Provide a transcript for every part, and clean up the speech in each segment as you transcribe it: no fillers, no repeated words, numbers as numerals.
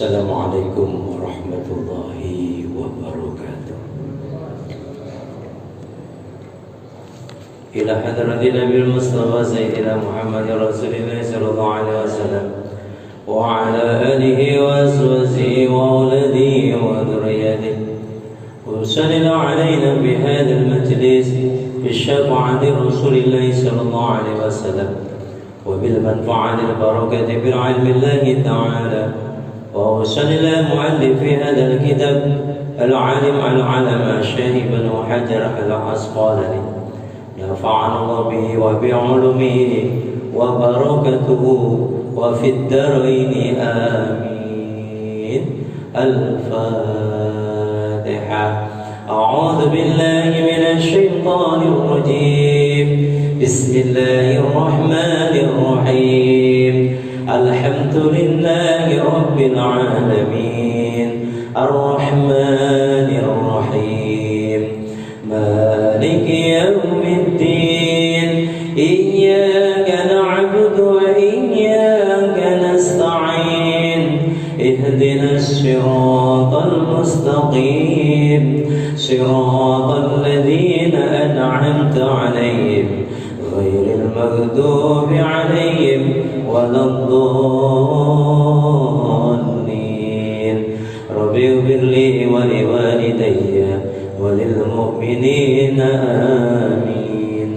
Assalamualaikum warahmatullahi wabarakatuh. Ila hadratin Nabil Mustafa Sayyidina Muhammad Rasulullah sallallahu alaihi wasallam wa ala alihi wa azwajihi wa auladihi wa dhurriyyatihi wa sallallahu alaina bi hadzal majlis bi syafa'ati Rasulillah sallallahu alaihi wasallam wa bil manfa'ati al barakati bil ilmi Allah ta'ala. وصلى المؤلف في هذا الكتاب العالم العلم الشيخ بن حجر العسقلاني نفعنا الله به وبعلومه وبركته وفي الدارين آمين. الفاتحة. أعوذ بالله من الشيطان الرجيم. بسم الله الرحمن الرحيم. الحمد لله رب العالمين الرحمن الرحيم مالك يوم الدين إياك نعبد وإياك نستعين اهدنا الصراط المستقيم صراط الذين أنعمت عليهم غير المغضوب عليهم ولا الضالين. رب اغفر لي ولوالدي وللمؤمنين آمين.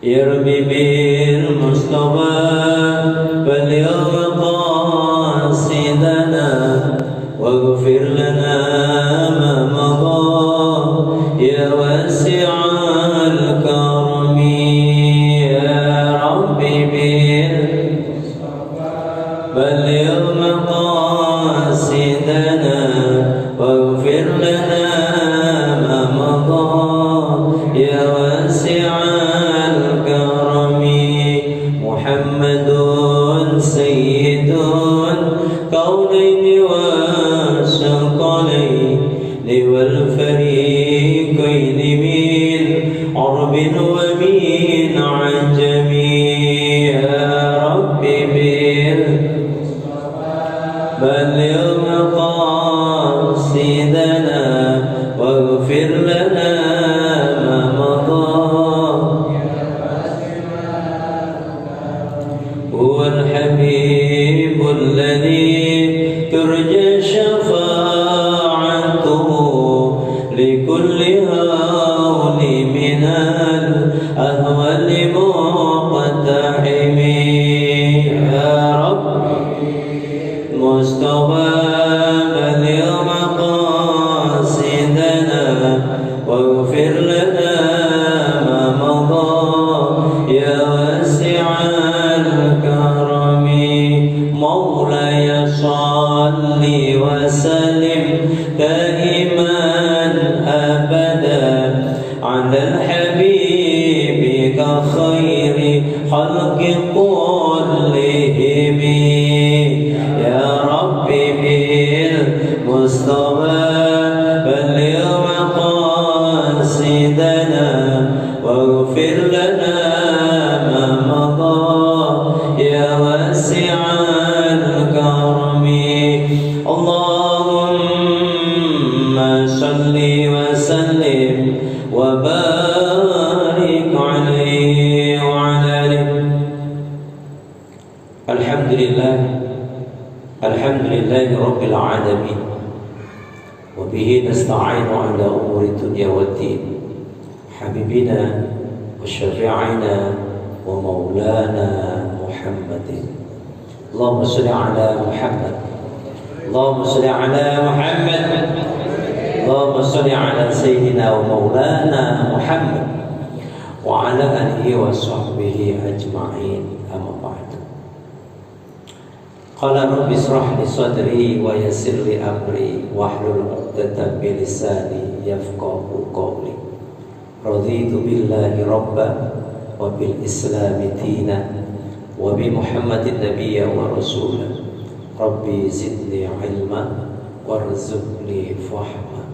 يا ربي بالمصطفى بلغ قاصدنا واغفر لنا ما مضى يا واسع الكرم. بلغ مقاصدنا واغفر لنا ما مضى يا واسع الكرم. محمد سيد الكونين والثقلين والفريقين من عرب ومن عجم. بلغ مقاصدنا واغفر لنا ما مضى. هو الحبيب الذي ترجى شفاعته لكل هول من الأهوال مقتحم. يا رب مصطفى بلغ مقاصدنا واغفر لنا ما مضى يا واسع الكرم. مولاي صل وسلم دائما أبدا على الحبيب كخير خلق كلهم. يا ربي بالمصطفى بلغ مقاصدنا واغفر لنا ما مضى يا واسع الكرم. اللهم صل وسلم وبارك عليه وعلى آله. الحمد لله رب العالمين وبه نستعين على أمور الدنيا والدين. حبيبنا وشفيعنا ومولانا محمد. اللهم صل على محمد. اللهم صل على محمد. اللهم صل على سيدنا ومولانا محمد وعلى آله وصحبه أجمعين. أما بعد. Qala rabbi israh li sadri wa yassir li amri wahlul 'uqdatam min lisani yafqahu qawli. Raditu billahi rabban wa bil islami dina wa bi Muhammadin nabiyya wa rasulan. Rabbi zidni ilman warzuqni fahma.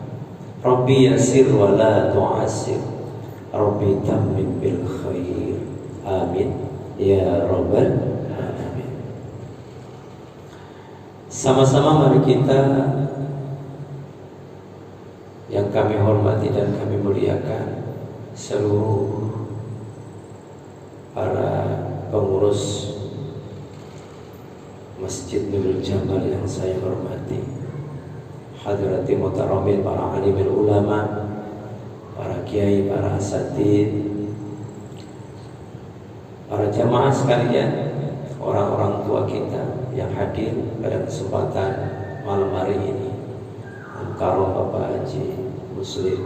Rabbi yassir wa la tu'assir. Rabbi tammim bil khair. Amin ya rabbal alamin. Sama-sama mari kita yang kami hormati dan kami muliakan, seluruh para pengurus Masjid Nurul Jamal yang saya hormati, hadirati mutaramin, para alimil ulama, para kiai, para asatid, para jamaah sekalian, orang-orang tua kita yang hadir pada kesempatan malam hari ini. Al-Mukarram Bapak Haji Muslim,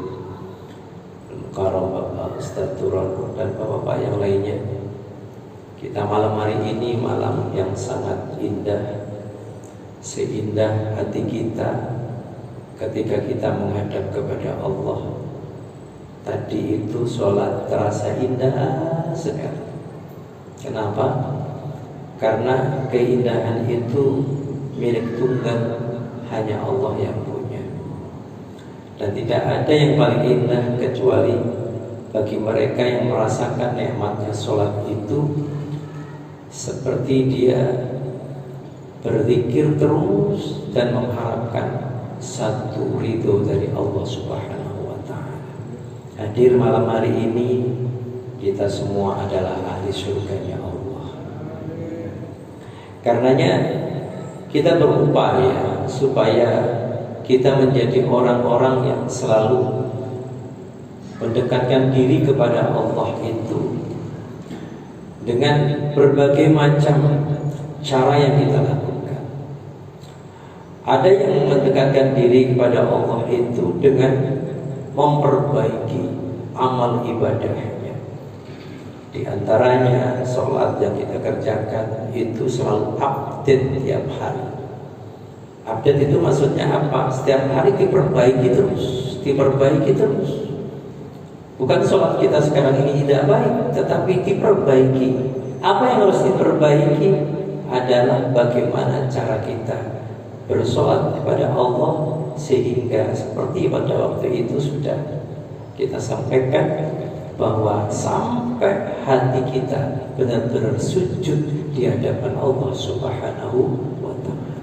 Al-Mukarram Bapak Ustadz Turon, dan bapak-bapak yang lainnya. Kita malam hari ini malam yang sangat indah, seindah hati kita ketika kita menghadap kepada Allah. Tadi itu sholat terasa indah sekali. Kenapa? Karena keindahan itu milik tunggal, hanya Allah yang punya. Dan tidak ada yang paling indah kecuali bagi mereka yang merasakan nikmatnya sholat itu, seperti dia berzikir terus dan mengharapkan satu ridho dari Allah Subhanahu wa ta'ala. Hadir malam hari ini, kita semua adalah ahli surganya Allah. Karenanya kita berupaya supaya kita menjadi orang-orang yang selalu mendekatkan diri kepada Allah itu dengan berbagai macam cara yang kita lakukan. Ada yang mendekatkan diri kepada Allah itu dengan memperbaiki amal ibadahnya. Di antaranya sholat yang kita kerjakan itu selalu update tiap hari. Update itu maksudnya apa? Setiap hari diperbaiki terus. Bukan sholat kita sekarang ini tidak baik, tetapi diperbaiki. Apa yang harus diperbaiki adalah bagaimana cara kita bersolat kepada Allah, sehingga seperti pada waktu itu sudah kita sampaikan bahwa sampai hati kita benar-benar sujud di hadapan Allah Subhanahu wa ta'ala.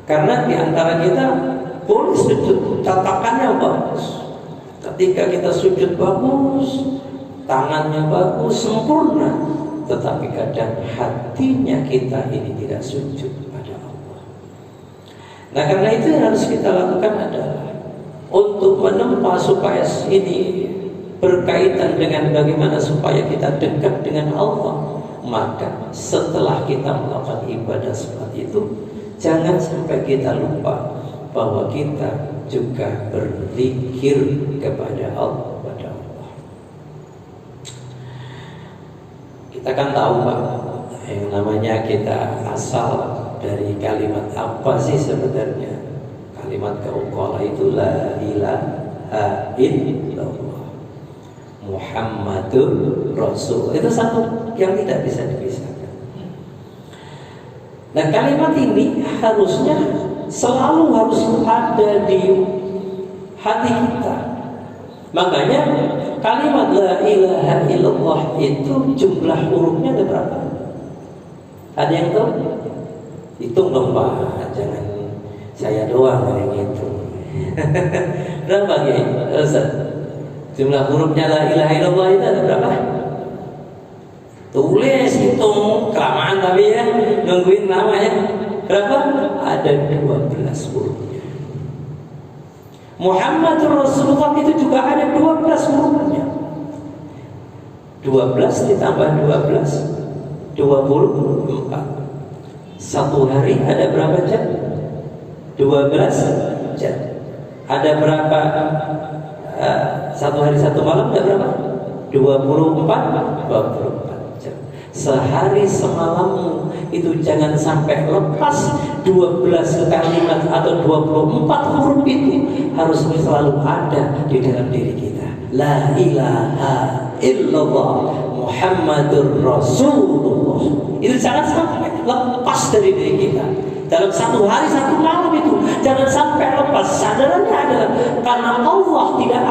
Karena di antara kita boleh sujud tatakannya bagus. Ketika kita sujud bagus, tangannya bagus, sempurna, tetapi kadang hatinya kita ini tidak sujud pada Allah. Nah, karena itu yang harus kita lakukan adalah untuk menempa supaya ini berkaitan dengan bagaimana supaya kita dekat dengan Allah. Maka setelah kita melakukan ibadah seperti itu, jangan sampai kita lupa bahwa kita juga berzikir kepada Allah. Kita kan tahu Pak, yang namanya kita asal dari kalimat apa sih sebenarnya? Kalimat kauqala itu la ilaha illallah Muhammadur Rasul. Itu satu yang tidak bisa dipisahkan. Nah, kalimat ini harusnya selalu harus ada di hati kita. Makanya kalimat la ilaha illallah itu jumlah hurufnya ada berapa? Ada yang tahu? Hitung dong Pak, jangan saya doang yang hitung. Berapa Ustaz? Jumlah hurufnya la ilaha illallah itu ada berapa? Tulis, hitung, kelamaan tapi ya, nungguin lama ya. Berapa? Ada 12 hurufnya. Muhammadur Rasulullah itu juga ada 12 hurufnya. 12 ditambah 12 24. Satu hari ada berapa jam? 12 jam. Ada berapa satu hari satu malam ada berapa? 24 jam. Sehari semalam itu jangan sampai lepas 12 kalimat atau 24 huruf itu harus selalu ada di dalam diri kita. La ilaha illallah Muhammadur Rasulullah. Itu jangan sampai lepas dari diri kita. Dalam satu hari satu malam itu jangan sampai lepas. Sadarannya adalah karena Allah tidak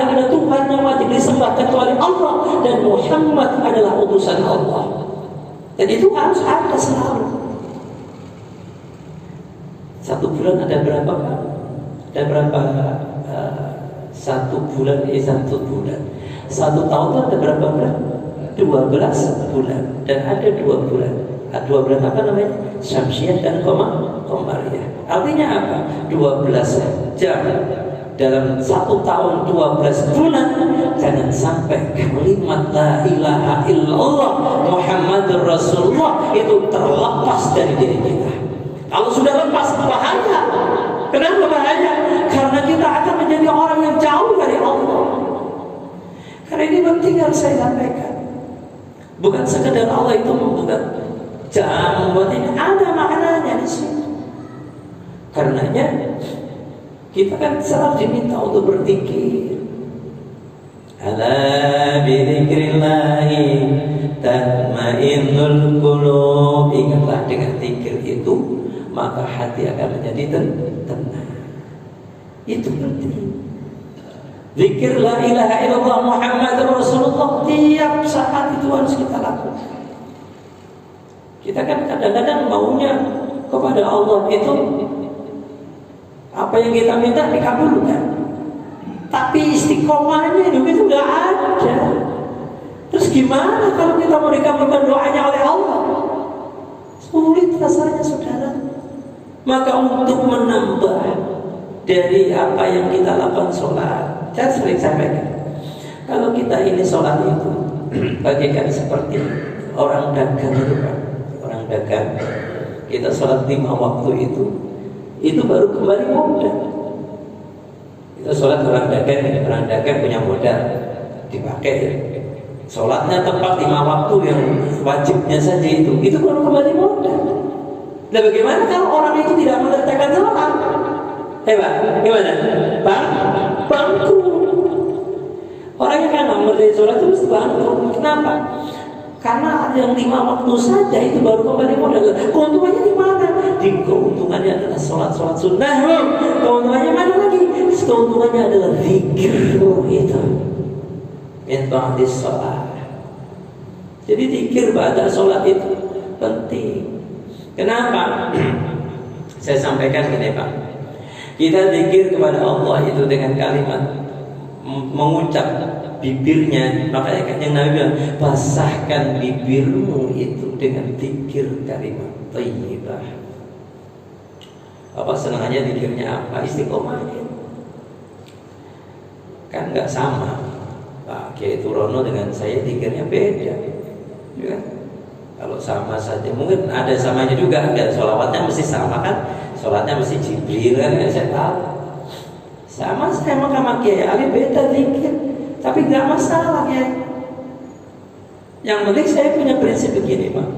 ada Tuhan yang wajib disembah kecuali Allah, dan Muhammad adalah utusan Allah. Dan itu harus ada selalu. bulan ada berapa Pak? Ada berapa satu bulan? 1 bulan. 1 tahun itu ada berapa bulan? 12 bulan. Dan ada 2 bulan. 2 bulan apa namanya? Syamsiah dan Qamariyah. Artinya apa? 12 jam dalam 1 tahun 12 bulan. Jangan sampai kalimat la ilaha illallah Muhammadur Rasulullah itu terlepas dari diri kita. Kalau sudah lepas, bahaya. Kenapa bahaya? Karena kita akan menjadi orang yang jauh dari Allah. Karena ini penting yang saya sampaikan. Bukan sekedar Allah itu membuka jam buat ini, ada maknanya di sini. Karenanya kita kan selalu diminta untuk berzikir. Ala bi dzikrillahi tatmainnul qulub. Ingatlah dengan zikir itu maka hati akan menjadi tenang. Itu penting. Zikir la ilaha illallah Muhammadur Rasulullah tiap saat itu harus kita lakukan. Kita kan kadang-kadang maunya kepada Allah itu apa yang kita minta dikabulkan, tapi istiqomahnya itu nggak ada. Terus gimana kalau kita mau dikabulkan doanya oleh Allah? Sulit rasanya saudara. Maka untuk menambah dari apa yang kita lakukan sholat, saya sering sampaikan, kalau kita ini sholat itu bagaikan seperti orang dagang itu Pak. Orang dagang, kita sholat 5 waktu itu baru kembali modal. Kita sholat orang dagang punya modal dipakai. Sholatnya tepat 5 waktu yang wajibnya saja itu baru kembali modal. Nah bagaimana kalau orang itu tidak mengerjakan sholat? Gimana? Bangkrut. Orang yang kan mengerjakan sholat itu mesti bangkrut. Kenapa? Karena yang 5 waktu saja itu baru kembali modal. Keuntungannya di mana? Di keuntungannya adalah sholat sunnah. Keuntungannya mana lagi? Keuntungannya adalah zikir itu. Min ba'dis sholat. Jadi zikir ba'da sholat itu penting. Kenapa? Saya sampaikan gini Pak. Kita zikir kepada Allah itu dengan kalimat mengucap bibirnya. Makanya kan yang Nabi bilang, basahkan bibirmu itu dengan zikir kalimat thayyibah. Apa senangnya zikirnya apa? Istiqomahnya. Kan nggak sama. Pak Kiai Turono dengan saya zikirnya beda. Ya kan? Kalau sama saja, mungkin ada samanya juga, ada sholawatnya mesti sama kan, sholatnya mesti Jibril kan, saya tahu. Sama saya sama Kiai Ali beda zikir, tapi nggak masalah ya. Yang penting saya punya prinsip begini Pak.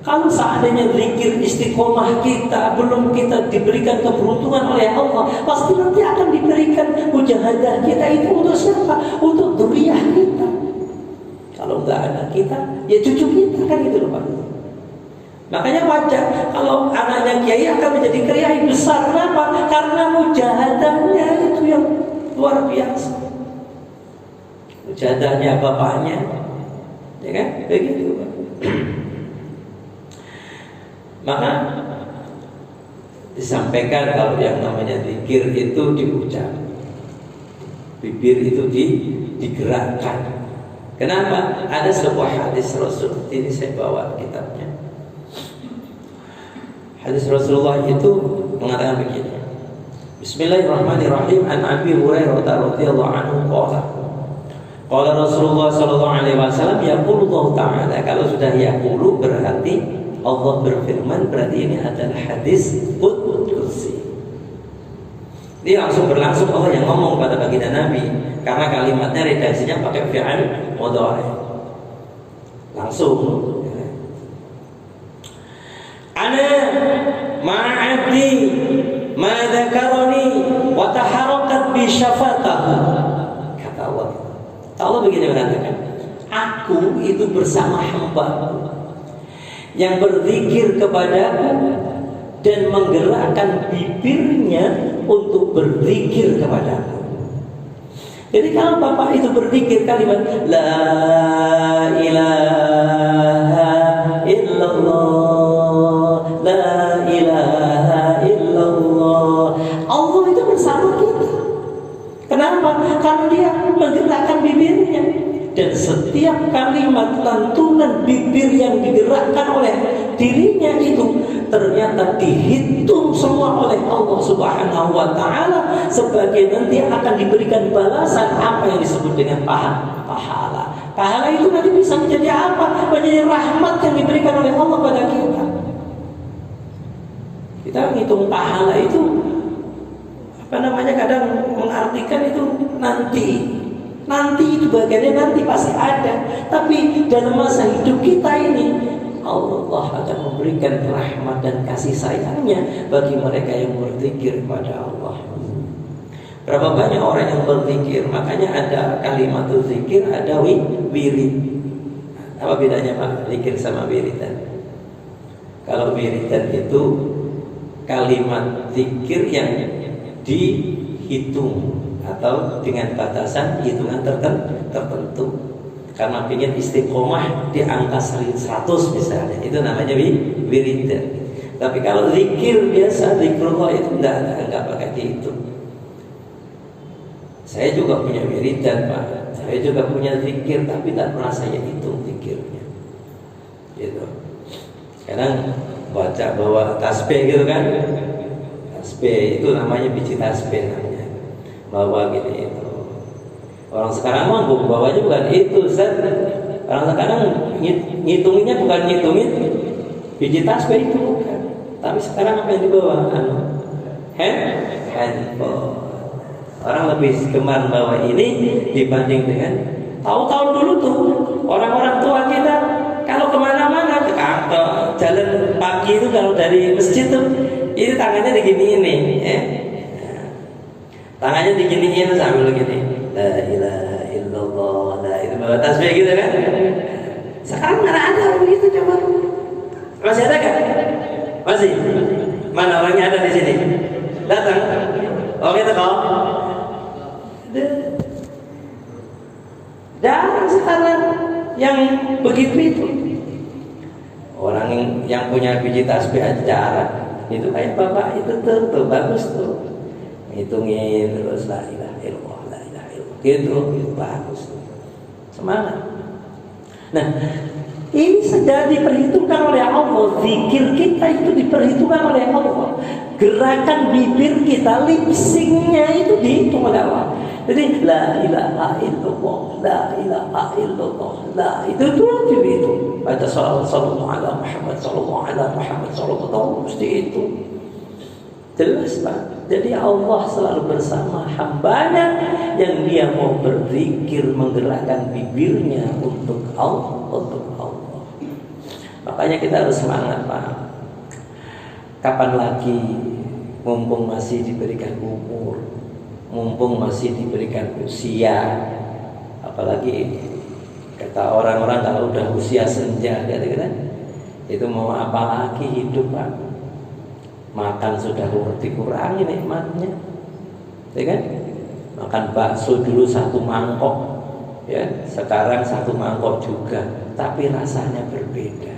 Kalau seandainya zikir istiqomah kita belum kita diberikan keberuntungan oleh Allah, pasti nanti akan diberikan mujahadah kita itu untuk siapa? Untuk dzurriyyah kita. Kalau nggak ada kita, ya cucu kita kan gitu loh Pak. Makanya wajar kalau anaknya kiai akan menjadi kiai besar. Kenapa? Karena mujahadahnya itu yang luar biasa. Mujahadahnya bapaknya, ya kan? Begitu Pak. Maka disampaikan kalau yang namanya zikir itu diucap, bibir itu digerakkan. Kenapa? Ada sebuah hadis Rasul, ini saya bawa kitabnya. Hadis Rasulullah itu mengatakan begini. Bismillahirrahmanirrahim. An Abi Hurairah radhiyallahu anhu qala Rasulullah sallallahu alaihi wasallam yaqulu ta'ala. Kalau sudah yaqulu berarti Allah berfirman, berarti ini adalah hadis qudsi. Dia langsung berlangsung Allah yang ngomong pada baginda Nabi. Karena kalimatnya redaksinya pakai fi'il mudhari. Langsung. Ana ma'abdi ma dzakarani wa taharakat bi syafatahu. Kata Allah. Allah begini mengatakan, aku itu bersama hamba-Ku yang berzikir kepadaku dan menggerakkan bibirnya untuk berzikir kepadaku. Jadi kalau Bapak itu berzikir kalimat la ilaha illallah, la ilaha illallah, Allah. Allah itu bersama kita. Kenapa? Karena dia menggerakkan bibirnya. Dan setiap kalimat lantunan bibir yang digerakkan oleh dirinya itu ternyata dihitung semua oleh Allah Subhanahu wa Ta'ala sebagai nanti akan diberikan balasan apa yang disebut dengan pahala. Pahala itu nanti bisa menjadi apa? Menjadi rahmat yang diberikan oleh Allah pada kita. Kita menghitung pahala itu kadang mengartikan itu nanti itu bagiannya nanti pasti ada. Tapi dalam masa hidup kita ini Allah akan memberikan rahmat dan kasih sayangnya bagi mereka yang berzikir kepada Allah. Berapa banyak orang yang berzikir? Makanya ada kalimat zikir, ada wirid. Apa bedanya Pak? Zikir sama wiridan. Kalau wiridan itu kalimat zikir yang dihitung atau dengan batasan hitungan tertentu. Karena ingin istiqomah di angka 100 misalnya, itu namanya wiridan. Tapi kalau zikir biasa, zikrullah itu enggak pakai dihitung. Saya juga punya wiridan Pak, saya juga punya zikir, tapi tak pernah saya hitung zikirnya. Gitu. Kadang baca bawa tasbih gitu kan, tasbih itu namanya biji tasbih namanya, bawa gini itu. Orang sekarang mampu bawanya bukan itu, Ustaz. Orang sekarang ngitunginnya bukan ngitungin biji tasbih itu bukan. Tapi sekarang apa yang dibawa? Handphone. Orang lebih gemar bawa ini dibanding dengan tahun-tahun dulu tuh orang-orang tua kita kalau kemana-mana ke kantor, jalan pagi itu kalau dari masjid tuh ini tangannya diginiin nih, tangannya diginiin sambil gini, la ilaha illallah, la itu bawa tasbih gitu kan. Sekarang mana ada begitu coba? Masih ada kan? Masih? Mana orangnya ada di sini? Datang? Oh kita kok? Jarang sekarang yang begitu itu. Orang yang punya biji tasbih aja jarang. Itu kayak bapak itu tuh bagus tuh. Hitungin terus la ilaha illallah, la ilaha illallah. Gitu, itu bagus tuh. Semangat. Nah, ini sudah diperhitungkan oleh Allah. Zikir kita itu diperhitungkan oleh Allah. Gerakan bibir kita, lip sync-nya itu dihitung oleh Allah. Jadi la ilaha illallah, la ilaha illallah, la itu dihitung. Baca sallallahu ala Muhammad, sallallahu ala Muhammad, sallallahu mesti itu. Jelas Pak. Jadi Allah selalu bersama hambanya yang dia mau berzikir, menggerakkan bibirnya untuk Allah, untuk Allah. Makanya kita harus semangat Pak. Kapan lagi, mumpung masih diberikan umur, mumpung masih diberikan usia, apalagi kata orang-orang kalau udah usia senja, kira-kira itu mau apa lagi hidup Pak? Makan sudah dikurangi nikmatnya, ya kan? Makan bakso dulu 1 mangkok, ya sekarang 1 mangkok juga, tapi rasanya berbeda,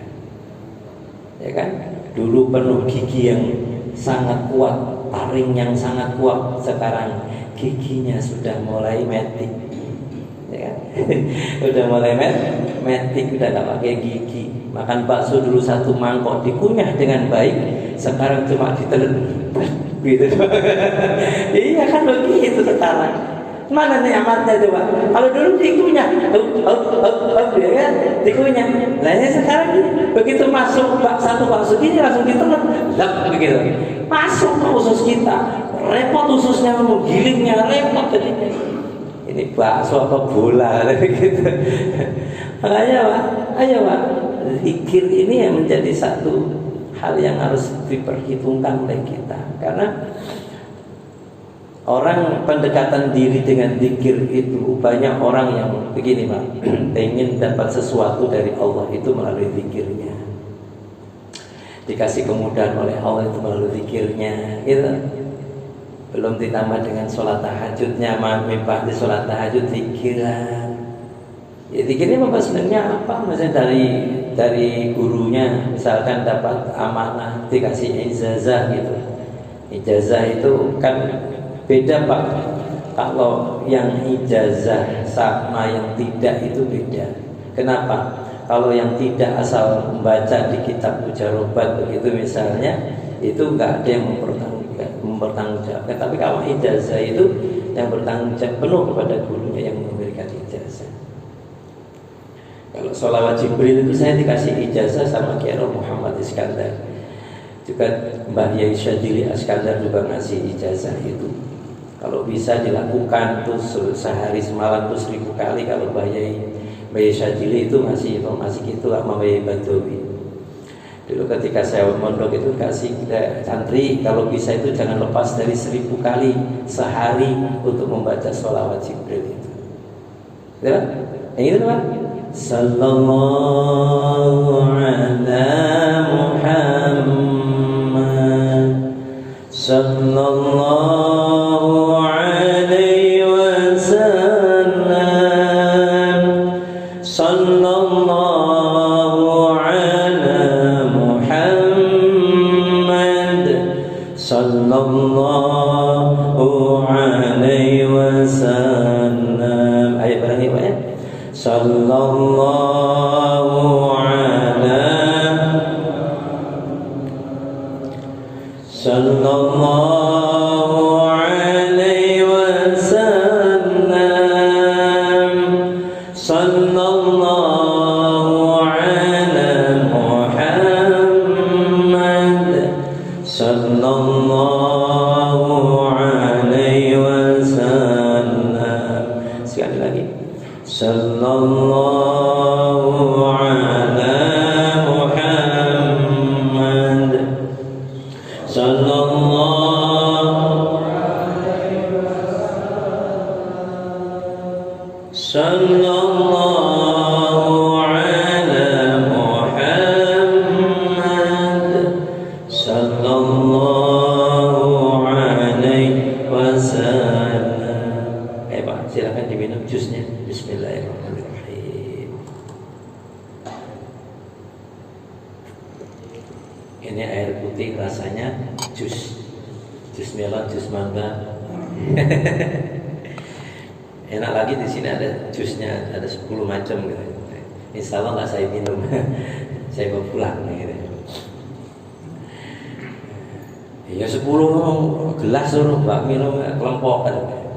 ya kan? Dulu penuh gigi yang sangat kuat, taring yang sangat kuat, sekarang giginya sudah mulai metik, ya kan? Udah mulai metik, udah gak pakai gigi. Makan bakso dulu 1 mangkok dikunyah dengan baik, sekarang cuma ditelan gitu. Iya kan begitu sekarang. Mana nih amatnya coba? Kalau dulu dikunyah, ya kan? Dikunyah. Nah ini sekarang begitu masuk 1 bakso ini langsung ditelan, begitu. Masuk ke usus kita, repot ususnya, menggilingnya repot jadinya. Ini bakso atau bola gitu. Makanya Pak, ayo Pak, zikir ini yang menjadi satu hal yang harus diperhitungkan oleh kita. Karena orang pendekatan diri dengan zikir itu, banyak orang yang begini Pak, ingin dapat sesuatu dari Allah itu melalui zikirnya. Dikasih kemudahan oleh Allah itu melalui zikirnya, gitu. Belum ditambah dengan sholat tahajudnya, mimpi di sholat tahajud zikiran. Ya zikirnya sebenarnya apa? Misalnya dari gurunya, misalkan dapat amanah, dikasih ijazah gitu. Ijazah itu kan beda Pak. Kalau yang ijazah sama yang tidak itu beda. Kenapa? Kalau yang tidak asal membaca di kitab mujarobat begitu misalnya, itu nggak ada yang mempertanggungjawabkan. Tapi kalau ijazah itu yang bertanggung jawab penuh kepada gurunya yang memberikan ijazah. Kalau sholawat Jibril itu saya dikasih ijazah sama Kiai Muhammad Iskandar. Juga Mbah Yai Syadzili Iskandar juga ngasih ijazah itu. Kalau bisa dilakukan terus sehari semalam terus 1000 kali. Kalau Mbah Yai Syadzili itu ngasih informasi gitu sama Mbah Yai Badawi. Dulu ketika saya mondok itu kasih santri kalau bisa itu jangan lepas dari 1000 kali sehari untuk membaca sholawat Jibril itu. Ya, yang itu Pak. Sallallahu ala Muhammad, sallallahu alaihi wasallam, sallallahu ala Muhammad, sallallahu alaihi wasallam. Ayo bareng Pak ya. Sallallahu ala sallallahu alaihi wasallam, sallallahu ala Muhammad, sallallahu alaihi wasallam. Sekali lagi. Sallallahu ala Muhammad, sallallahu alaihi wasallam, sallallahu ala Muhammad, sallallahu alaihi wasallam. Pak, silakan diminum jusnya. Bismillahirrahmanirrahim. Ini air putih rasanya jus melon, jus mangga. Enak lagi di sini ada jusnya, ada 10 macam gitu. Insya Allah nggak saya minum, saya mau pulang gitu. Ya 10 gelas suruh Mbak minum kelompokan.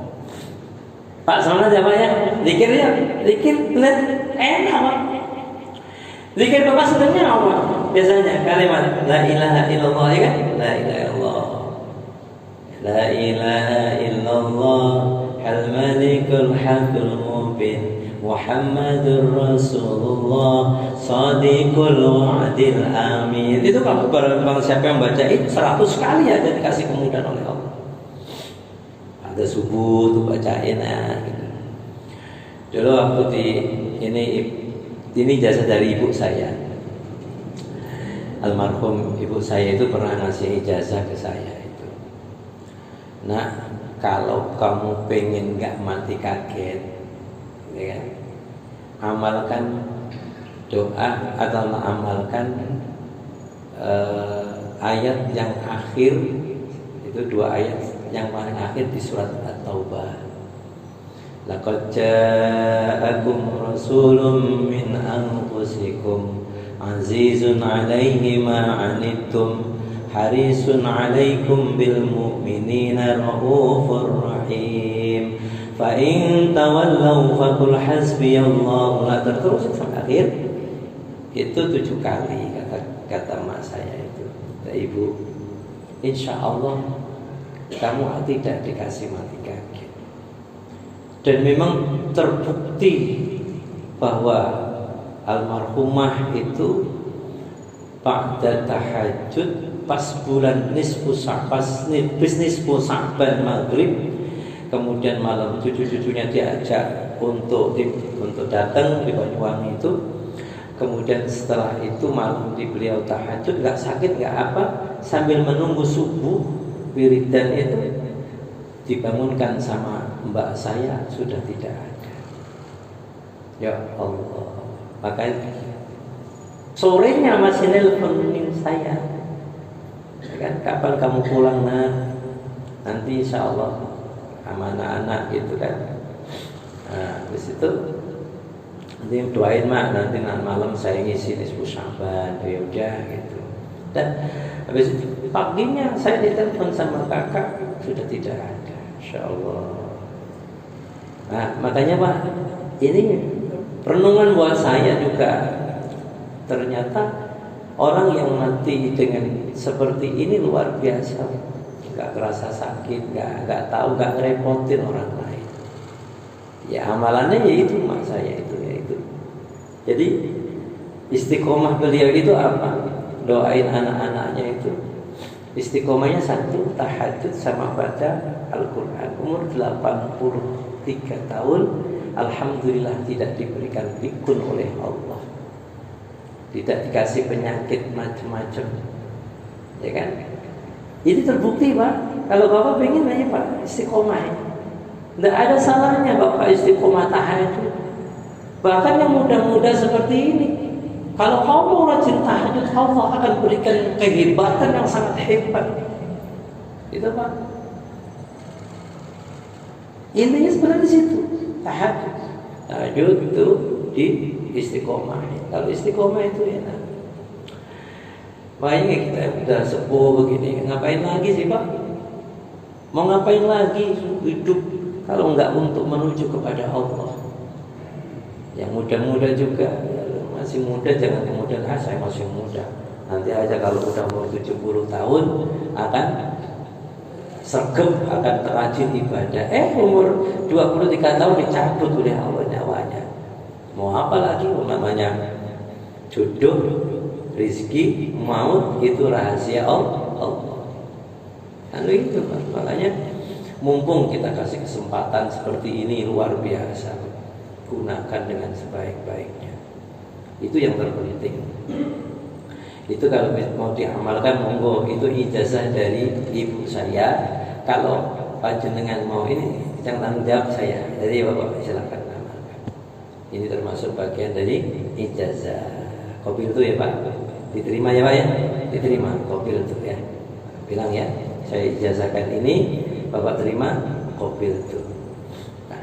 Pak sama aja Pak ya, zikir ya, zikir benar enak Pak. Zikir Bapak sebenarnya apa? Biasanya kalimat la ilaha illallah ya kan? La ilaha illallah, la ilaha illallah, al malikul haqqul mubin, Muhammadur Rasulullah, sadiqul wa'dil amin. Itu kalau barang siapa yang baca itu 100 kali aja dikasih kemudahan oleh Allah. Ada subuh tuh bacain gitu. Dulu waktu ini jasa dari ibu saya. Almarhum ibu saya itu pernah ngasih ijazah ke saya itu. Nah, kalau kamu pengen nggak mati kaget, ya kan? Amalkan doa atau amalkan ayat yang akhir itu 2 ayat yang paling akhir di surat At-Taubah. Laqad ja'akum rasulun min anfusikum azizun 'alaihi ma 'anittum harisun 'alaikum bil mu'minina raufur rahim. Fa in tawallaw faqul hasbiyallahu la. Terus sampai akhir itu 7 kali kata mak saya itu. Kata ibu, insyaallah kamu tidak dikasih mati kaget. Dan memang terbukti bahwa almarhumah itu ba'da tahajud pas bulan nisfu Sa'ban maghrib, kemudian malam cucu-cucunya diajak untuk datang di Banyuwangi itu. Kemudian setelah itu malam di beliau tahajud, nggak sakit nggak apa, sambil menunggu subuh wiridan itu dibangunkan sama mbak saya sudah tidak ada. Ya Allah, makanya sorenya masih nelponin saya. kan, kapan kamu pulang nak? Nanti insya Allah sama anak-anak gitu kan. Nah, habis itu nanti doain mak, nanti malam saya ngisi nisfu Sya'ban. Ya udah gitu. Dan habis itu paginya saya ditelepon sama kakak, sudah tidak ada, insya Allah. Nah, makanya Pak, ini renungan buat saya juga. Ternyata orang yang mati dengan seperti ini luar biasa, nggak kerasa sakit, nggak tahu, nggak ngerepotin orang lain. Ya amalannya ya itu mak saya itu ya itu. Jadi istiqomah beliau itu apa? Doain anak-anaknya itu. Istiqomahnya satu, tahajud sama baca Al-Quran. Umur 83 tahun, alhamdulillah tidak diberikan pikun oleh Allah. Tidak dikasih penyakit macam-macam. Ya kan? Ini terbukti Pak. Kalau Bapak pengen aja Pak istiqomah. Tidak ada salahnya Bapak istiqomah tahajud. Bahkan yang muda-muda seperti ini, kalau kau mau rajin tahajud, Allah akan berikan kehebatan yang sangat hebat. Itu Pak. Intinya sebenarnya di situ. Tahajud. Tahajud itu di istiqomah. Kalau istiqomah itu enak. Makanya kita udah sepuh begini, ngapain lagi sih Pak? Mau ngapain lagi hidup kalau enggak untuk menuju kepada Allah? Yang muda-muda juga, masih muda jangan kemudian saya masih muda. Nanti aja kalau udah umur 70 tahun akan sergap, akan terajin ibadah. Umur 23 tahun dicabut oleh Allah nyawanya. Mau apa lagi? Namanya jodoh, rizki, maut itu rahasia Allah. Lalu itu Pak. Makanya mumpung kita kasih kesempatan seperti ini luar biasa, gunakan dengan sebaik-baiknya. Itu yang terpenting. Itu kalau mau diamalkan monggo, itu ijazah dari ibu saya. Kalau panjenengan mau ini jangan tanggung jawab saya. Jadi Bapak silakan amalkan. Ini termasuk bagian dari ijazah. Kopil itu ya Pak. Diterima ya Pak ya? Diterima kopil itu ya. Bilang ya, saya ijazahkan ini, Bapak terima kopil itu. Nah,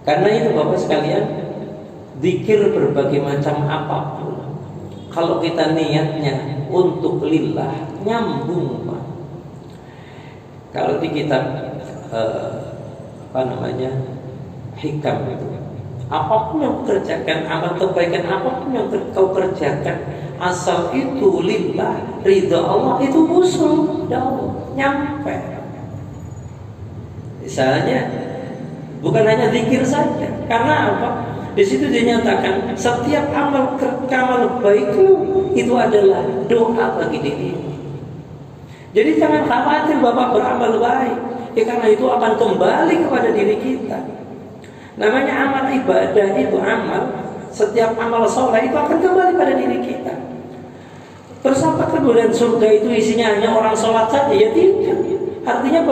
karena itu Bapak sekalian, zikir berbagai macam apapun, kalau kita niatnya untuk lillah, nyambung Pak. Kalau di kitab hikam itu, apapun yang kerjakan, amal kebaikan apapun yang kau kerjakan, asal itu lillah, ridha Allah, itu usul Allah nyampe. Misalnya bukan hanya zikir saja, karena apa? Di situ dinyatakan setiap amal baikmu itu adalah doa bagi dirimu. Jadi jangan khawatir Bapak beramal baik, karena itu akan kembali kepada diri kita. Namanya amal ibadah itu amal, setiap amal soleh itu akan kembali pada diri kita. Terus apa kemudian surga itu isinya hanya orang sholat saja? Ya tidak. Artinya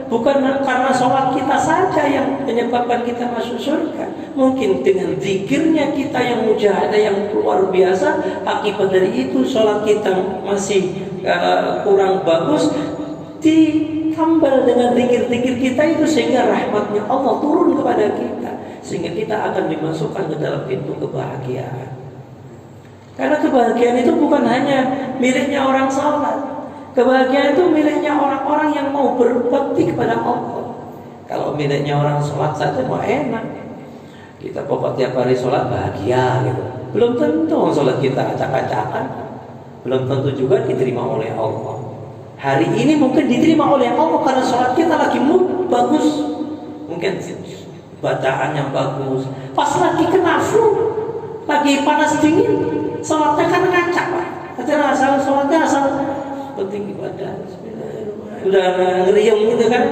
bukan karena sholat kita saja yang menyebabkan kita masuk surga. Mungkin dengan zikirnya kita yang mujahadah yang luar biasa, akibat dari itu sholat kita masih kurang bagus, ditambal dengan zikir-zikir kita itu, sehingga rahmatnya Allah turun kepada kita, sehingga kita akan dimasukkan ke dalam pintu kebahagiaan. Karena kebahagiaan itu bukan hanya miliknya orang sholat. Kebahagiaan itu miliknya orang-orang yang mau berbakti kepada Allah. Kalau miliknya orang sholat saja mau enak, kita pokok tiap hari sholat bahagia gitu. Belum tentu sholat kita acak-acakan, belum tentu juga diterima oleh Allah. Hari ini mungkin diterima oleh Allah karena sholat kita lagi mood bagus, mungkin bacaan yang bagus. Pas lagi kena flu, lagi panas dingin, sholatnya kan ngacak Pak. Asal sholatnya asal penting ibadah, udah ngeriung gitu kan.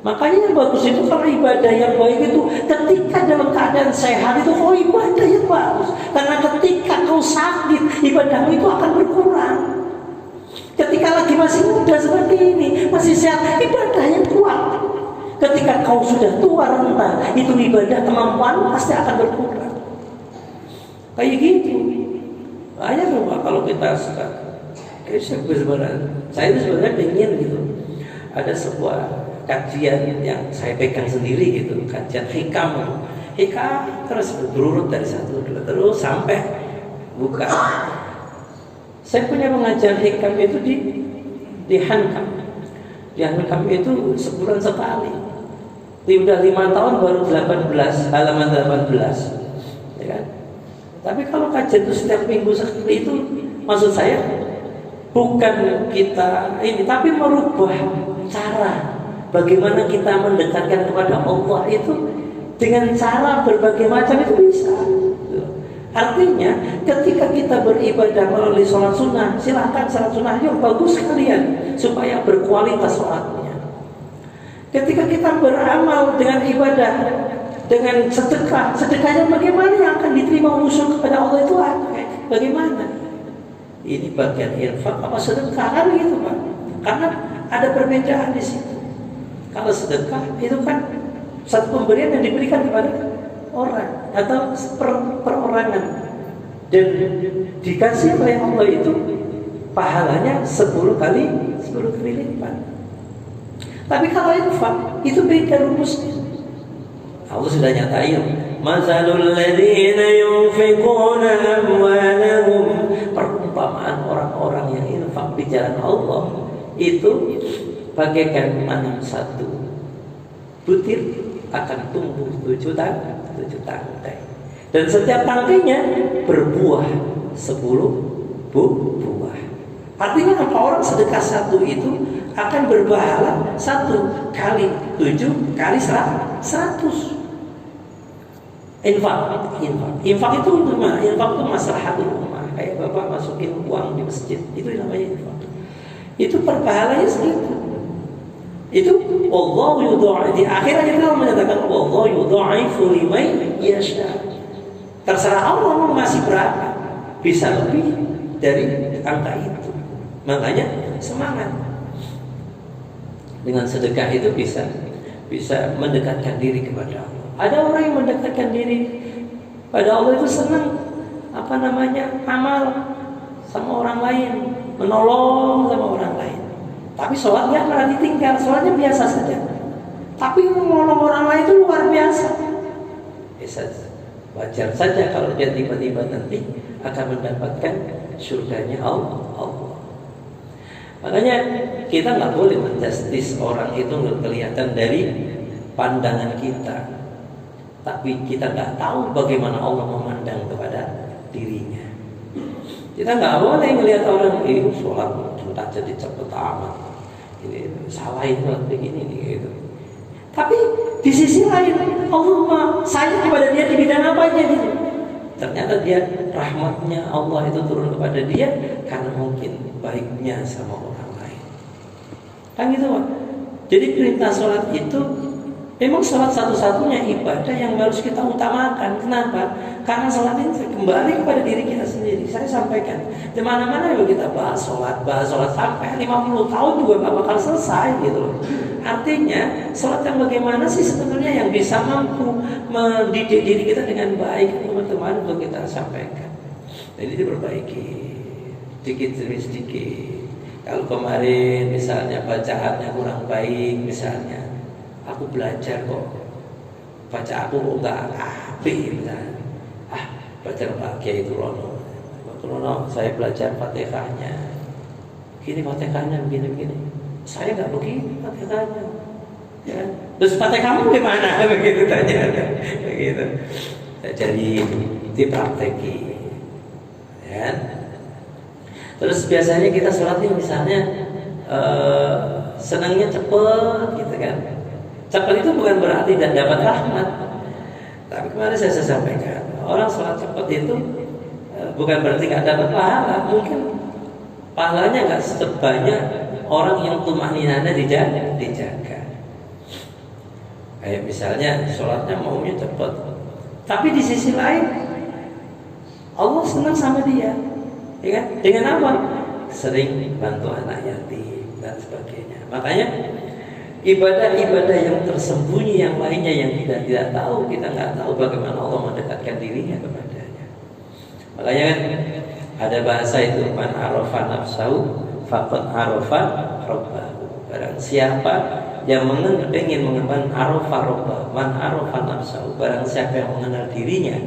Makanya yang bagus itu kalau ibadah yang baik itu ketika dalam keadaan sehat itu kau ibadah yang bagus. Karena ketika kau sakit, ibadahmu itu akan berkurang. Ketika lagi masih muda seperti ini, masih sehat, ibadah yang kuat. Ketika kau sudah tua renta, itu ibadah kemampuan pasti akan berkurang. Kayak gitu. Banyak loh Pak, kalau kita Saya itu sebenarnya pengen gitu. Ada sebuah kajian yang saya pegang sendiri gitu, kajian hikam terus berurut dari satu dua terus sampai buka. Saya punya pengajian hikam itu di Hankam. Di Hankam itu sebulan sekali. Udah 5 tahun baru 18 halaman 18, ya kan? Tapi kalau kajian itu setiap minggu sekali itu, maksud saya bukan kita ini, tapi merubah cara bagaimana kita mendekatkan kepada Allah itu dengan cara berbagai macam itu bisa. Artinya ketika kita beribadah melalui sholat sunnah, silakan sholat sunnah yuk bagus sekalian supaya berkualitas sholatnya. Ketika kita beramal dengan ibadah, dengan sedekahnya bagaimana yang akan diterima usul kepada Allah itu bagaimana? Ini bagian infak apa sedekah kan gitu Pak? Karena ada perbedaan di situ. Kalau sedekah itu kan satu pemberian yang diberikan kepada orang atau perorangan dan dikasih oleh Allah itu pahalanya 10 kali lipat. Tapi kalau infak itu beda rumusnya. Allah sudah nyatain, masalul ladzina yunfiquna amwalahum, perumpamaan orang-orang yang infak di jalan Allah itu bagaikan menanam satu butir akan tumbuh 7 tangkai. Dan setiap tangkainya berbuah 10 buah. Artinya apa? Orang sedekah satu itu akan berpahala 1 kali 7 kali 100. Infak itu untuk mana? Infak itu maslahatul ummah. Kayak Bapak masukin uang di masjid, itu namanya infak. Itu perpahalanya segitu. Itu Allah yudha'ifu, di akhir ayat Allah menyatakan Allah yudha'ifu liman yasha. Terserah Allah mau ngasih berapa, bisa lebih dari angka itu. Makanya semangat. Dengan sedekah itu bisa mendekatkan diri kepada Allah. Ada orang yang mendekatkan diri pada Allah itu senang amal sama orang lain, menolong sama orang lain. Tapi sholatnya malah ditinggal, sholatnya biasa saja. Tapi menolong orang lain itu luar biasa. Wajar saja kalau dia tiba-tiba nanti akan mendapatkan surganya Allah. Makanya kita nggak boleh menjustis orang itu kelihatan dari pandangan kita. Tapi kita nggak tahu bagaimana Allah memandang kepada dirinya. Kita nggak boleh melihat orang itu sholat sudah jadi cepet amat, ini salah itu begini nih gitu. Tapi di sisi lain Allah sayang kepada dia di bidang apanya gitu. Ternyata dia rahmatnya Allah itu turun kepada dia karena mungkin baiknya sama orang lain. Kan gitu Pak. Jadi perintah sholat itu memang sholat satu-satunya ibadah yang harus kita utamakan. Kenapa? Karena sholat ini kembali kepada diri kita sendiri. Saya sampaikan di mana-mana kalau kita bahas sholat sampai 50 tahun juga gak bakal selesai gitu loh. Artinya sholat yang bagaimana sih sebenarnya yang bisa mampu mendidik diri kita dengan baik, teman-teman, untuk kita sampaikan. Jadi diperbaiki sedikit demi sedikit. Kalau kemarin misalnya bacaannya kurang baik, misalnya aku belajar kok baca aku kok nggak apik misalnya. Baca Pak Kiai Turono, saya belajar Fatihahnya. Gini Fatihahnya begini. Saya nggak begini Fatihahnya. Ya. Terus Fatihahmu gimana? Begitu tanya. Begitu. Jadi diprakteki. Ya. Terus biasanya kita sholatnya misalnya senangnya cepet gitu kan. Cepat itu bukan berarti tidak dapat rahmat. Tapi kemarin saya sampaikan, orang sholat cepat itu bukan berarti nggak dapat pahala. Mungkin pahalanya nggak sebanyak orang yang tumaninahnya dijaga. Kayak misalnya sholatnya maunya cepat, tapi di sisi lain Allah senang sama dia, ya kan? Dengan apa? Sering bantu anak yatim dan sebagainya. Makanya ibadah-ibadah yang tersembunyi yang lainnya yang kita tidak tahu, kita nggak tahu bagaimana Allah mendekatkan dirinya kepadanya. Makanya kan Ada bahasa itu, man arafa nafsahu faqad arafa rabbahu. Barang siapa yang ingin mengenal arafa rabbahu, man arafa nafsahu, barang siapa yang mengenal dirinya,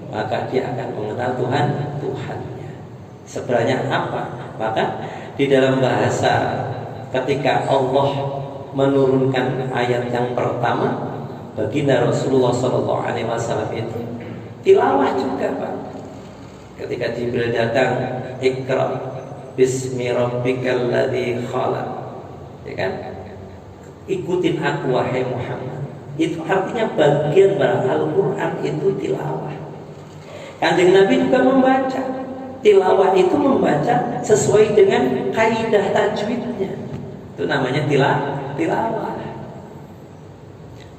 maka dia akan mengenal Tuhannya. Sebenarnya apa? Maka di dalam bahasa ketika Allah menurunkan ayat yang pertama, baginda Rasulullah SAW itu tilawah juga, Pak. Ketika Jibril datang, Iqra bismi rabbikal ladzi khalaq, ya kan? Ikutin aku wahai Muhammad. Itu artinya bagian dari Al-Qur'an itu tilawah. Kanjeng Nabi juga membaca. Tilawah itu membaca sesuai dengan kaidah tajwidnya. Itu namanya tilawah.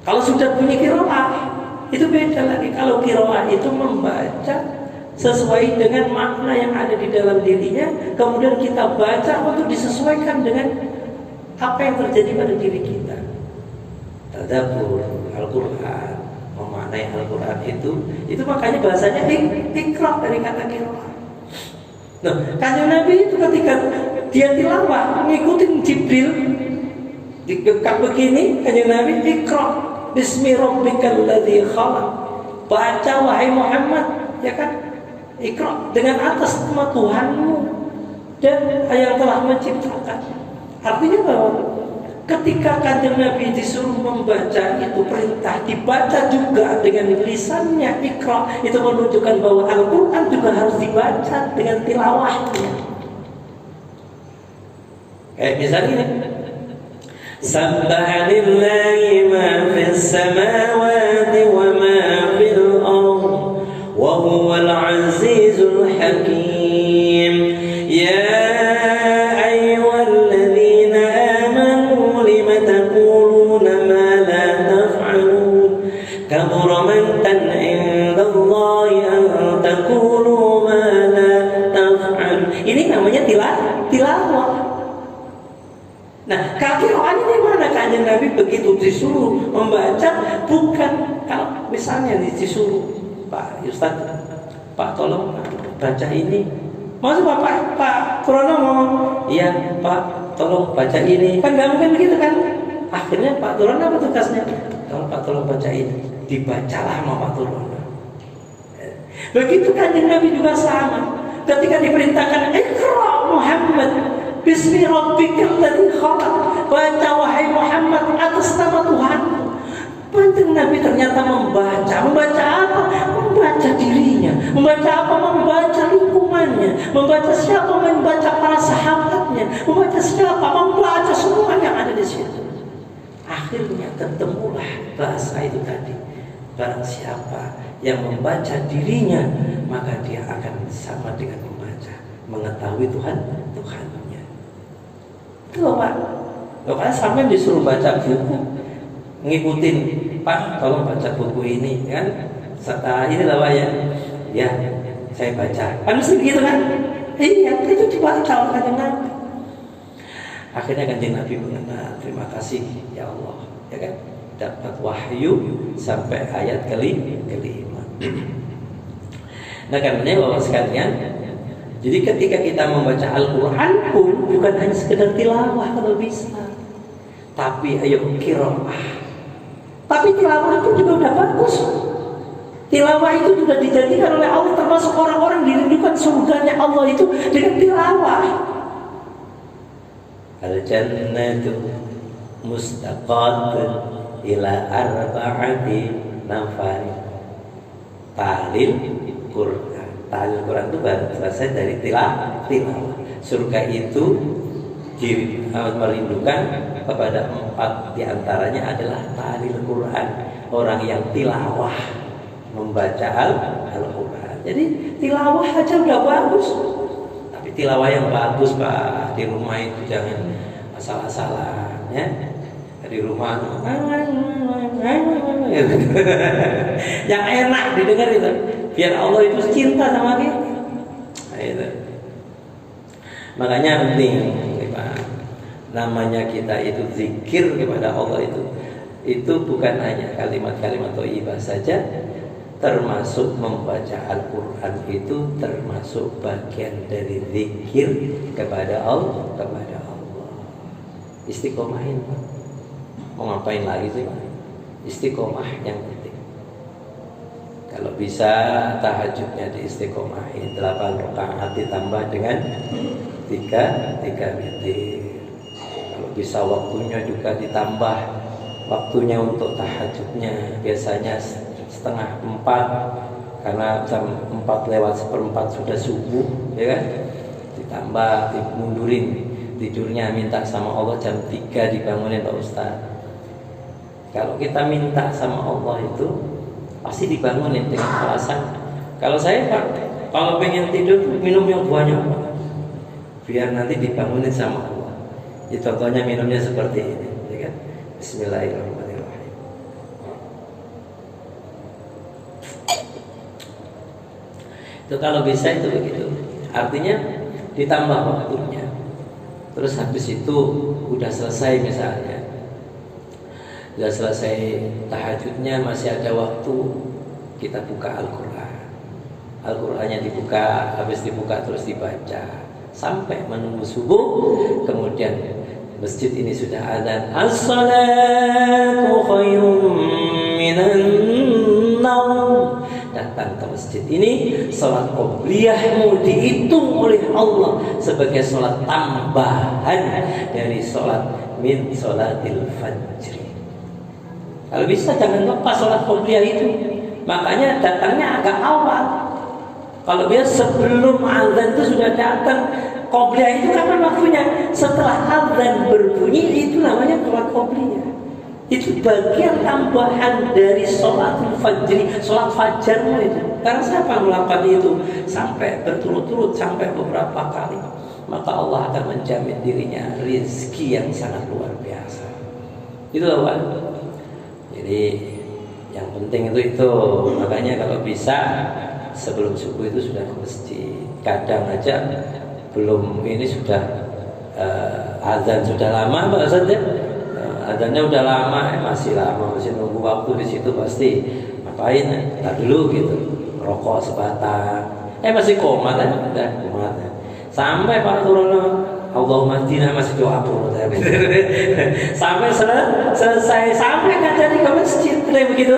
Kalau sudah bunyi qiraah, itu beda lagi. Kalau qiraah itu membaca sesuai dengan makna yang ada di dalam dirinya, kemudian kita baca untuk disesuaikan dengan apa yang terjadi pada diri kita. Tadabbur Al-Quran, memaknai Al-Quran itu makanya bahasanya iqra dari kata qiraah. Nah, kanjeng Nabi itu ketika dia tilawah ngikutin Jibril dikekang begini, kanjeng Nabi iqra bismi rabbikal ladzi khalaq, baca wahai Muhammad, ya kan? Iqra dengan atas nama Tuhanmu dan yang telah menciptakan. Artinya bahwa ketika kanjeng Nabi disuruh membaca itu, perintah dibaca juga dengan lisannya Iqra, itu menunjukkan bahwa Al-Quran juga harus dibaca dengan tilawahnya. Kayak misalnya ini, Sabbaha lillahi ma fis samawati wa ma fil ardh wa huwal azizul hakim. Ya ayyuhalladzina amanu lima taquluna ma la taf'alun kabura maqtan 'indallahi an taqulu ma la taf'alun. Ini namanya tilawah. Nah, qiraat ini mana? Kanjeng Nabi begitu disuruh membaca, bukan kalau misalnya disuruh, Pak Ustaz, Pak tolong baca ini. Maksud Pak Purana ngomong, iya Pak tolong baca ini. Kan nggak mungkin begitu kan? Akhirnya Pak Turana apa tugasnya? Tolong baca ini. Dibacalah sama Pak Turana. Begitu kanjeng Nabi juga sama. Ketika diperintahkan Iqra Muhammad bismi rabbikal ladzi khalaq, baca wahai Muhammad atas nama Tuhan. Kanjeng Nabi ternyata membaca apa? Membaca dirinya. Membaca apa? Membaca lingkungannya. Membaca siapa? Membaca para sahabatnya. Membaca siapa? Membaca semua yang ada di situ. Akhirnya ketemulah bahasa itu tadi. Barang siapa yang membaca dirinya, maka dia akan sama dengan membaca, mengetahui Tuhannya. Itu loh Pak. Loh kan sampai disuruh baca buku, ngikutin Pak, tolong baca buku ini kan. Serta ini lah Pak ya. Ya, saya baca. Kan mesti begitu kan? Iya, itu dibaca oleh kanjeng Nabi. Akhirnya kanjeng Nabi mengenal, terima kasih ya Allah, ya kan? Dapat wahyu sampai ayat kelima. Nah karenanya Bapak sekalian, jadi ketika kita membaca Al-Quran pun bukan hanya sekedar tilawah kalau bisa, tapi ayo qiraah. Tapi tilawah itu juga udah bagus. Tilawah itu juga dijadikan oleh Allah termasuk orang-orang dirindukan surganya Allah itu dengan tilawah. Al-jannatu mustaqatun ila arba'ati nafar. Tahlil Quran. Tahlil Quran itu berasal dari tilawah. Surga itu merindukan kepada 4 diantaranya adalah tahlil Quran. Orang yang tilawah, membaca Al-Quran. Jadi tilawah aja udah bagus. Tapi tilawah yang bagus Pak, di rumah itu jangan asal-asalan ya. Di rumah yang enak didengar itu, biar Allah itu cinta sama kita. Nah, itu. Makanya penting Pak, namanya kita itu zikir kepada Allah itu bukan hanya kalimat-kalimat thayyibah saja, termasuk membaca Al-Quran itu termasuk bagian dari zikir kepada Allah. Istiqomahin, mau ngapain lagi sih? Istiqomah yang penting. Kalau bisa tahajudnya diistiqomahin 8 rakaat ditambah dengan 3 witir. Kalau bisa waktunya juga ditambah waktunya untuk tahajudnya, biasanya setengah 4 karena jam 4:04 sudah subuh, ya kan? Ditambah dimundurin tidurnya, minta sama Allah jam 3 dibangunin Pak Ustaz. Kalau kita minta sama Allah itu pasti dibangunin dengan alasan. Kalau saya Pak, kalau pengen tidur minum yang banyak Pak, biar nanti dibangunin sama Allah. Ya, contohnya minumnya seperti ini, ya kan? Bismillahirrahmanirrahim. Itu kalau bisa itu begitu. Artinya ditambah waktunya. Terus habis itu udah selesai misalnya, udah selesai tahajudnya, masih ada waktu, kita buka Al-Quran. Al-Qurannya dibuka, habis dibuka terus dibaca sampai menunggu subuh. Kemudian masjid ini sudah adzan, as-salatu khairum minan naum. Datang ke masjid ini, sholat qobliyahmu dihitung oleh Allah sebagai sholat tambahan dari sholat min sholatil fajri. Kalau bisa jangan lupa sholat qobliyah itu. Makanya datangnya agak awal. Kalau biasa sebelum azan itu sudah datang. Qobliyah itu kapan waktunya? Setelah azan berbunyi, itu namanya sholat qobliyah. Itu bagian tambahan dari sholatul fajri, sholat fajarmu itu. Karena siapa melakukan itu sampai berturut-turut, sampai beberapa kali, maka Allah akan menjamin dirinya rezeki yang sangat luar biasa. Itu Pak. Jadi yang penting itu. Makanya kalau bisa sebelum subuh itu sudah ke masjid. Kadang aja belum ini sudah azan sudah lama Pak Ustaz ya. Adanya udah lama, masih lama, masih nunggu waktu di situ pasti ngapain? Tak dulu gitu, rokok sebatang. Masih komat kan? Udah komat. Sampai Pak turun, Allahumma hdina, masih doa turun. Sampai selesai, sampai nggak jadi ke masjid, kayak begitu.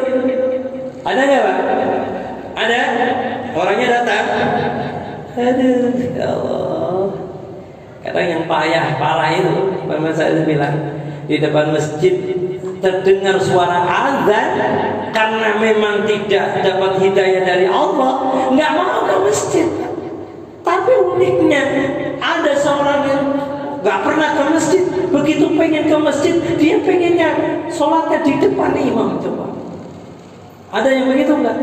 Ada nggak Pak? Ada? Orangnya datang. Aduh, ya Allah. Kadang yang parah itu, Bapak saya bilang. Di depan masjid terdengar suara azan karena memang tidak dapat hidayah dari Allah, nggak mau ke masjid. Tapi uniknya ada seorang yang nggak pernah ke masjid, begitu pengen ke masjid dia pengennya sholatnya di depan imam. Coba ada yang begitu nggak?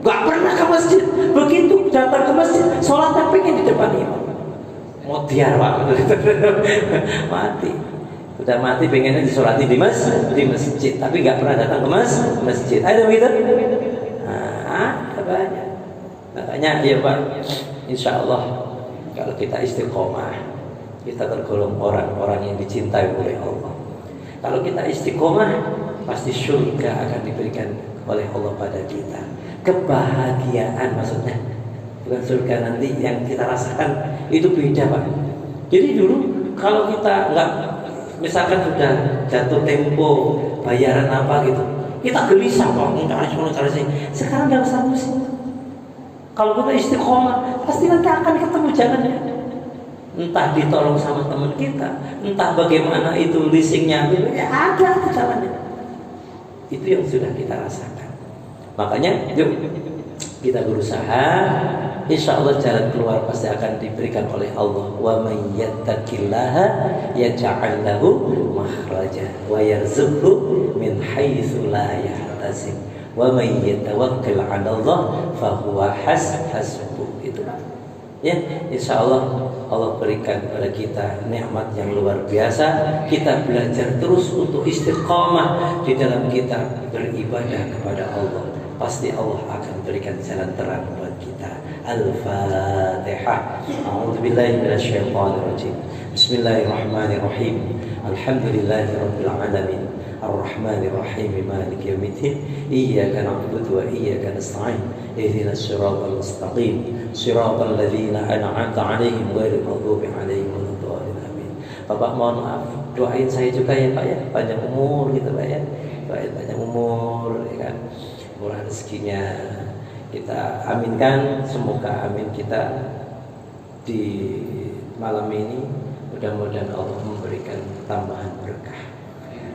Nggak pernah ke masjid, begitu datang ke masjid sholatnya pengen di depan imam. Mau tiar Pak, mati. Udah mati pengennya disolati di masjid, tapi nggak pernah datang ke masjid. Ada begitu? Ada banyak. Makanya ya Pak, insya Allah kalau kita istiqomah, kita tergolong orang-orang yang dicintai oleh Allah. Kalau kita istiqomah, pasti surga akan diberikan oleh Allah pada kita. Kebahagiaan maksudnya, bukan surga nanti yang kita rasakan, itu beda Pak. Jadi dulu kalau kita nggak, misalkan sudah jatuh tempo bayaran apa gitu, kita gelisah Pak, cari sini. Sekarang nggak usah pusing. Kalau kita istiqomah, pasti nanti akan ketemu jalannya. Entah ditolong sama teman kita, entah bagaimana itu leasingnya, ada jalannya. Itu yang sudah kita rasakan. Makanya yuk kita berusaha, insya Allah jalan keluar pasti akan diberikan oleh Allah. Wa may yattaqillaha yaj'al lahu makhraja wa yarzuqhu min haitsu la yahtasib wa may yatawakkal 'ala Allah fa huwa hasbuh. Itu ya, insya Allah Allah berikan kepada kita nikmat yang luar biasa. Kita belajar terus untuk istiqamah di dalam kita beribadah kepada Allah. Pasti Allah akan berikan jalan terang buat kita. Al-Fatihah. A'udzubillahi minasyaitonirrajim. Bismillahirrahmanirrahim. Alhamdulillahirabbil alamin. Ar-Rahmanir Rahim Maliki Yaumiddin. Iyyaka na'budu wa iyyaka nasta'in. Ihdinas siratal mustaqim. Siratal ladzina an'amta 'alaihim ghairil maghdubi 'alaihim waladdallin. Amin. Bapak mohon maaf, doain saya juga ya Pak ya, panjang umur gitu Pak ya. Doain panjang umur ya kan. Murah rezekinya. Kita aminkan, semoga amin kita di malam ini mudah-mudahan Allah memberikan tambahan berkah.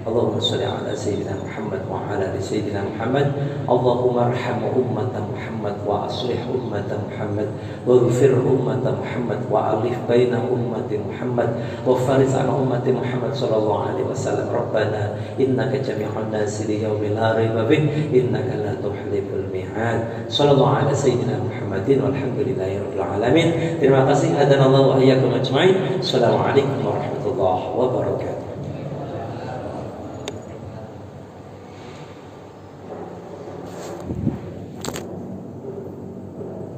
Allahumma shalli ala sayyidina Muhammad wa ala ali sayyidina Muhammad. Allahumma arham ummata Muhammad wa aslih ummata Muhammad wa ghfir ummata Muhammad wa alif baina ummati Muhammad wa faris an ummati Muhammad sallallahu alaihi wasallam. Rabbana innaka jami'un nasi li yaumin la raiba bih innaka la tukhliful mi'ad. Sallallahu ala sayyidina Muhammadin walhamdulillahi rabbil alamin. Terima kasih. Hadanallahu wa iyyakum ajma'in. Assalamualaikum warahmatullahi wabarakatuh.